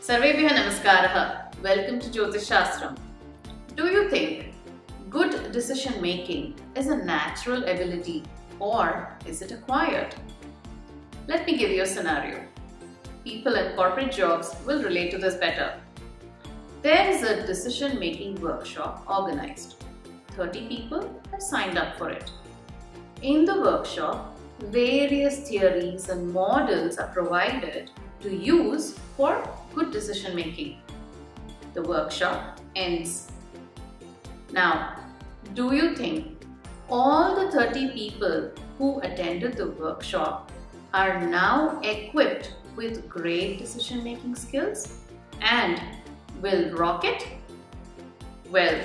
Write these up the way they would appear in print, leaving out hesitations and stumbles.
Sarvebhyah Namaskaraha. Welcome to Jyotish Shastram. Do you think good decision making is a natural ability or is it acquired? Let me give you a scenario. People in corporate jobs will relate to this better. There is a decision making workshop organized. 30 people have signed up for it. In the workshop, various theories and models are provided to use for good decision making. The workshop ends. Now, do you think all the 30 people who attended the workshop are now equipped with great decision making skills and will rock it? Well,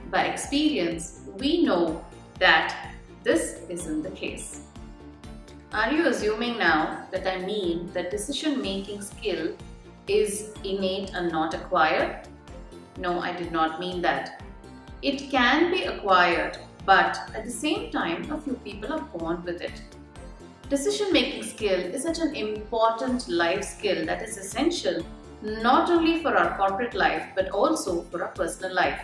by experience, we know that this isn't the case. Are you assuming now that I mean that decision making skill is innate and not acquired? No, I did not mean that. It can be acquired, but at the same time, a few people are born with it. Decision making skill is such an important life skill that is essential not only for our corporate life but also for our personal life.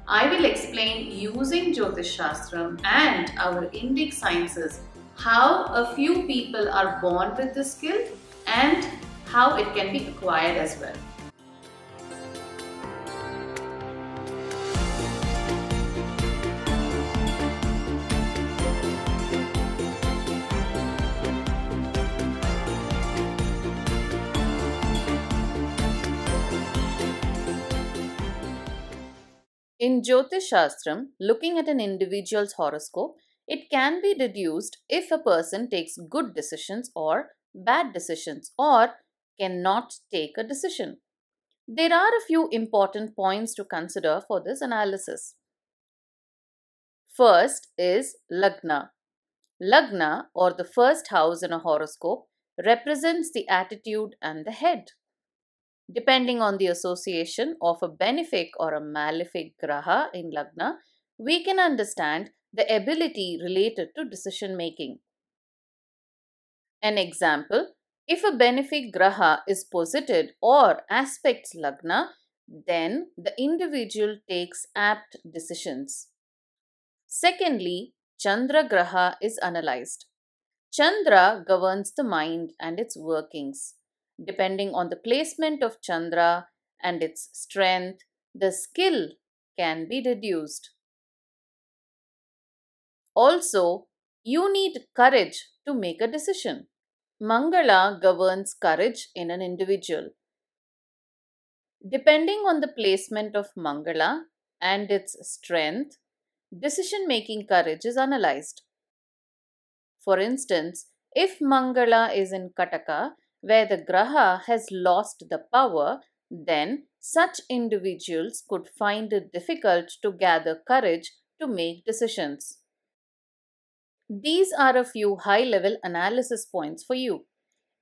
I will explain using Jyotish Shastram and our Indic sciences how a few people are born with this skill and how it can be acquired as well. In Jyotish Shastram, looking at an individual's horoscope, it can be deduced if a person takes good decisions or bad decisions or cannot take a decision. There are a few important points to consider for this analysis. First is Lagna. Lagna, or the first house in a horoscope, represents the attitude and the head. Depending on the association of a benefic or a malefic graha in Lagna, we can understand the ability related to decision making. An example, if a benefic graha is posited or aspects Lagna, then the individual takes apt decisions. Secondly, Chandra graha is analyzed. Chandra governs the mind and its workings. Depending on the placement of Chandra and its strength, the skill can be deduced. Also, you need courage to make a decision. Mangala governs courage in an individual. Depending on the placement of Mangala and its strength, decision-making courage is analyzed. For instance, if Mangala is in Kataka, where the Graha has lost the power, then such individuals could find it difficult to gather courage to make decisions. These are a few high-level analysis points for you.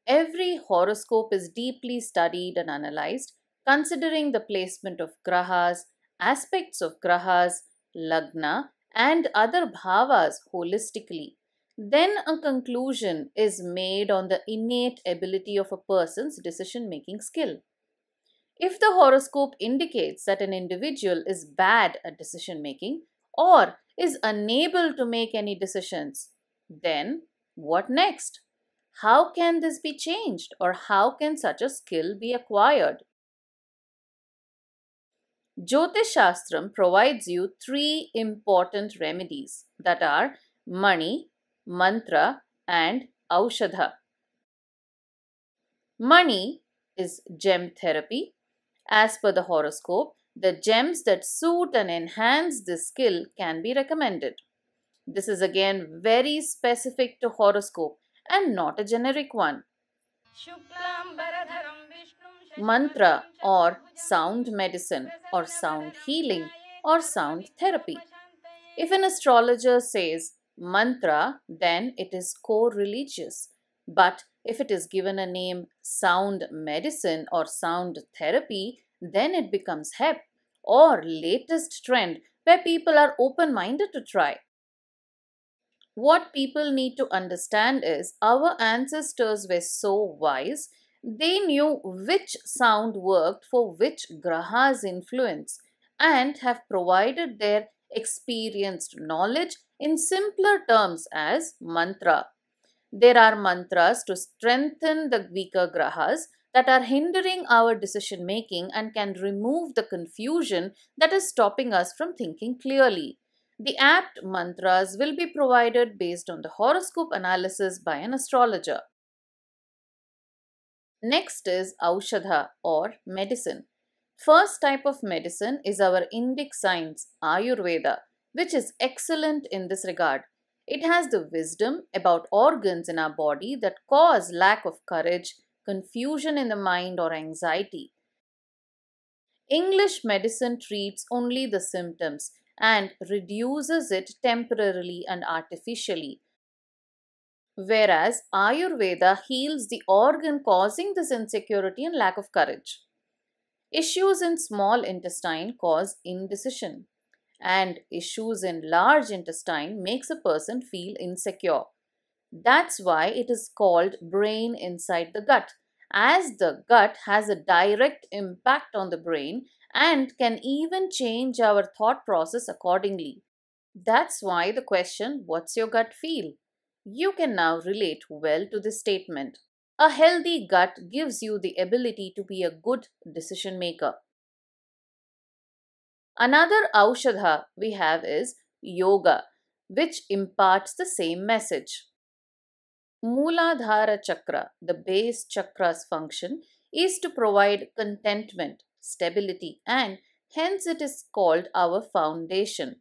Every horoscope is deeply studied and analyzed, considering the placement of grahas, aspects of grahas, lagna, and other bhavas holistically. Then a conclusion is made on the innate ability of a person's decision-making skill. If the horoscope indicates that an individual is bad at decision-making or is unable to make any decisions, then what next? How can this be changed, or how can such a skill be acquired? Jyotish Shastram provides you three important remedies, that are Mani, Mantra and Aushadha. Mani is gem therapy. As per the horoscope, the gems that suit and enhance this skill can be recommended. This is again very specific to horoscope and not a generic one. Mantra or sound medicine or sound healing or sound therapy. If an astrologer says mantra, then it is co-religious. But if it is given a name sound medicine or sound therapy, then it becomes hep or latest trend where people are open-minded to try. What people need to understand is our ancestors were so wise They knew which sound worked for which graha's influence and have provided their experienced knowledge in simpler terms as mantra. There are mantras to strengthen the weaker grahas that are hindering our decision making and can remove the confusion that is stopping us from thinking clearly. The apt mantras will be provided based on the horoscope analysis by an astrologer. Next is Aushadha or medicine. First type of medicine is our Indic science, Ayurveda, which is excellent in this regard. It has the wisdom about organs in our body that cause lack of courage, confusion in the mind, or anxiety. English medicine treats only the symptoms and reduces it temporarily and artificially, whereas Ayurveda heals the organ causing this insecurity and lack of courage. Issues in small intestine cause indecision, and issues in large intestine makes a person feel insecure. That's why it is called brain inside the gut, as the gut has a direct impact on the brain and can even change our thought process accordingly. That's why the question, what's your gut feel? You can now relate well to this statement. A healthy gut gives you the ability to be a good decision maker. Another Aushadha we have is yoga, which imparts the same message. Mooladhara chakra, the base chakra's function, is to provide contentment, stability, and hence it is called our foundation.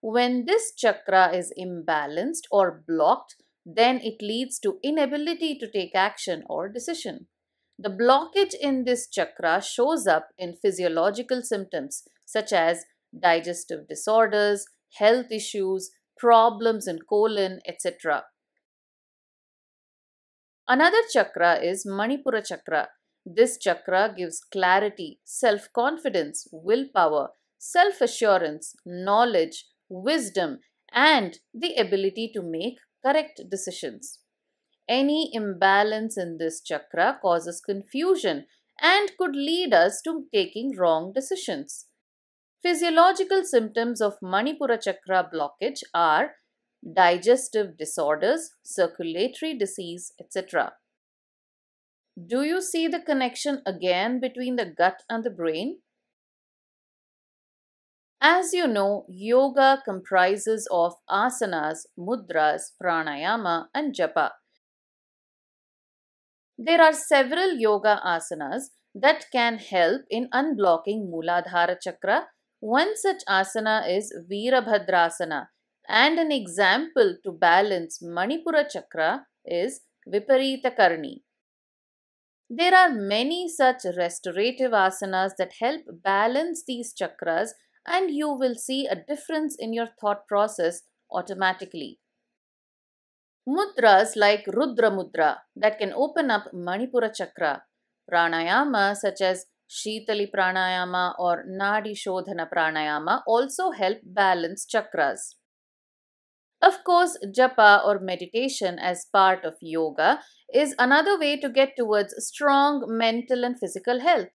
When this chakra is imbalanced or blocked, then it leads to inability to take action or decision. The blockage in this chakra shows up in physiological symptoms such as digestive disorders, health issues, problems in colon, etc. Another chakra is Manipura chakra. This chakra gives clarity, self confidence, willpower, self assurance, knowledge, wisdom, and the ability to make correct decisions. Any imbalance in this chakra causes confusion and could lead us to taking wrong decisions. Physiological symptoms of Manipura chakra blockage are digestive disorders, circulatory disease, etc. Do you see the connection again between the gut and the brain? As you know, yoga comprises of asanas, mudras, pranayama, and japa. There are several yoga asanas that can help in unblocking Mooladhara chakra. One such asana is Virabhadrasana, and an example to balance Manipura chakra is Viparita Karni. There are many such restorative asanas that help balance these chakras, and you will see a difference in your thought process automatically. Mudras like Rudra Mudra that can open up Manipura chakra, pranayama such as Shitali pranayama or Nadi Shodhana pranayama also help balance chakras. Of course, japa or meditation as part of yoga is another way to get towards strong mental and physical health.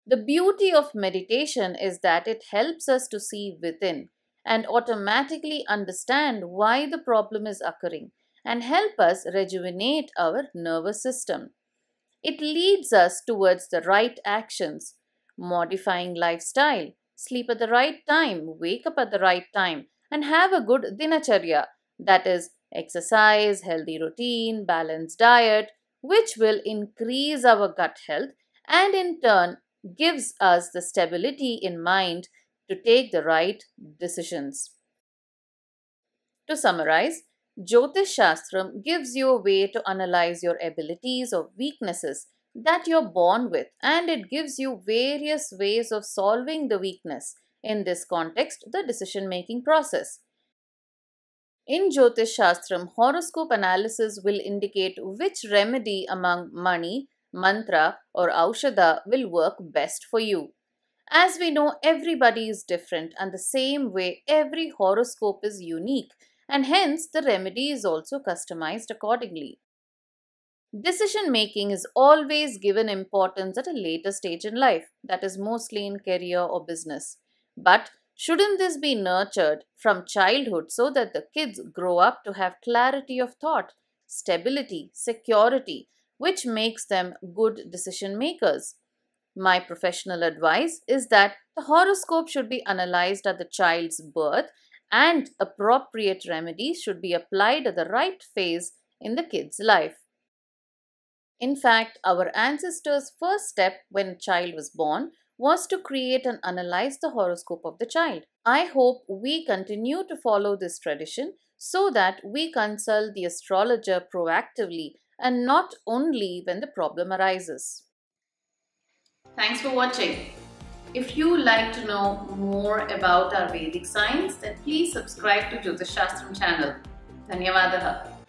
The beauty of meditation is that it helps us to see within and automatically understand why the problem is occurring and help us rejuvenate our nervous system. It leads us towards the right actions, modifying lifestyle, sleep at the right time, wake up at the right time, and have a good dinacharya, that is, exercise, healthy routine, balanced diet, which will increase our gut health and in turn gives us the stability in mind to take the right decisions. To summarize, Jyotish Shastram gives you a way to analyze your abilities or weaknesses that you're born with, and it gives you various ways of solving the weakness. In this context, the decision making process. In Jyotish Shastram, horoscope analysis will indicate which remedy among money, mantra, or aushadha will work best for you. As we know, everybody is different, and the same way, every horoscope is unique, and hence the remedy is also customized accordingly. Decision making is always given importance at a later stage in life, that is, mostly in career or business. But shouldn't this be nurtured from childhood so that the kids grow up to have clarity of thought, stability, security, which makes them good decision makers? My professional advice is that the horoscope should be analyzed at the child's birth and appropriate remedies should be applied at the right phase in the kid's life. In fact, our ancestors' first step when a child was born was to create and analyze the horoscope of the child. I hope we continue to follow this tradition so that we consult the astrologer proactively and not only when the problem arises. Thanks for watching. If you like to know more about our Vedic science, then please subscribe to Jyotish Shastram channel. Dhanyavadaha.